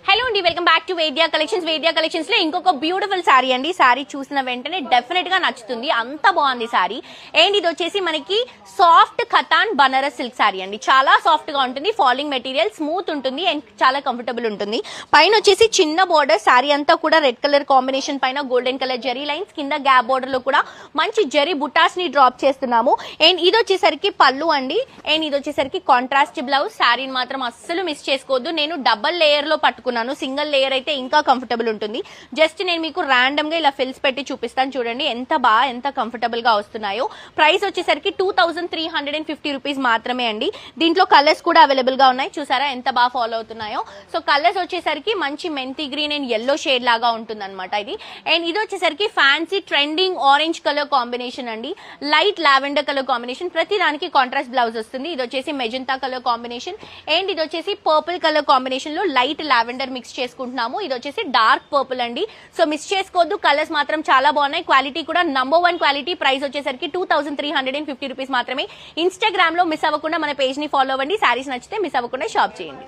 Hello అండి, welcome back to వేద్యా collections లో ఇంకొక బ్యూటిఫుల్ సారీ అండి. సారీ చూసిన వెంటనే డెఫినెట్ గా నచ్చుతుంది, అంత బాగుంది సారీ. అండ్ ఇది వచ్చేసి మనకి soft Katan Banaras silk sorry అండి. చాలా సాఫ్ట్ గా ఉంటుంది, ఫాలింగ్ మెటీరియల్, స్మూత్ ఉంటుంది అండ్ చాలా కంఫర్టబుల్ ఉంటుంది. పైన వచ్చేసి చిన్న బోర్డర్, సారీ అంతా కూడా రెడ్ కలర్ కాంబినేషన్ పైన గోల్డెన్ కలర్ జరీ లైన్స్, కింద గ్యాప్ బోర్డర్ లో కూడా మంచి జరీ బుటాస్ ని డ్రాప్ చేస్తున్నాము. అండ్ ఇది వచ్చేసరికి పళ్ళు అండి. అండ్ ఇది వచ్చేసరికి కాంట్రాస్ట్ బ్లౌజ్. సారీని మాత్రం అస్సలు మిస్ చేసుకోవద్దు. నేను డబల్ లేయర్ లో పట్టుకున్నాను, సింగిల్ లేయర్ అయితే ఇంకా కంఫర్టబుల్ ఉంటుంది. జస్ట్ నేను మీకు ర్యాండమ్ గా ఇలా ఫిల్స్ పెట్టి చూపిస్తాను, చూడండి ఎంత కంఫర్టబుల్ గా వస్తున్నాయో. ప్రైస్ వచ్చేసరికి 2350 రూపీస్ మాత్రమే అండి. దీంట్లో కలర్స్ కూడా అవైలబుల్ గా ఉన్నాయి, చూసారా ఎంత బాగా ఫాలో అవుతున్నాయో. సో కలర్స్ వచ్చేసరికి మంచి మెంతి గ్రీన్ అండ్ ఎల్లో షేడ్ లాగా ఉంటుంది అనమాట ఇది. అండ్ ఇది వచ్చేసరికి fancy trending orange colour combination అండి, లైట్ లావెండర్ కలర్ కాంబినేషన్. ప్రతి దానికి కాంట్రాస్ట్ బ్లౌజ్ వస్తుంది. ఇది వచ్చేసి మెజెంటా కలర్ కాంబినేషన్ అండ్ ఇది వచ్చేసి పర్పుల్ కలర్ కాంబినేషన్ లో లైట్ లావెండర్ మిక్స్ చేసుకుంటున్నాము. ఇది వచ్చేసి డార్క్ పర్పుల్ అండి. సో మిస్ చేసుకోవద్దు, కలర్స్ మాత్రం చాలా బాగున్నాయి. క్వాలిటీ కూడా నంబర్ 1 క్వాలిటీ. ప్రైస్ వచ్చేసరికి 2350 రూపీస్ మాత్రమే. ఇన్స్టాగ్రామ్ లో మిస్ అవ్వకుండా మన పేజ్ ని ఫాలో అవ్వండి. సారీస్ నచ్చితే మిస్ అవ్వకుండా షాప్ చేయండి.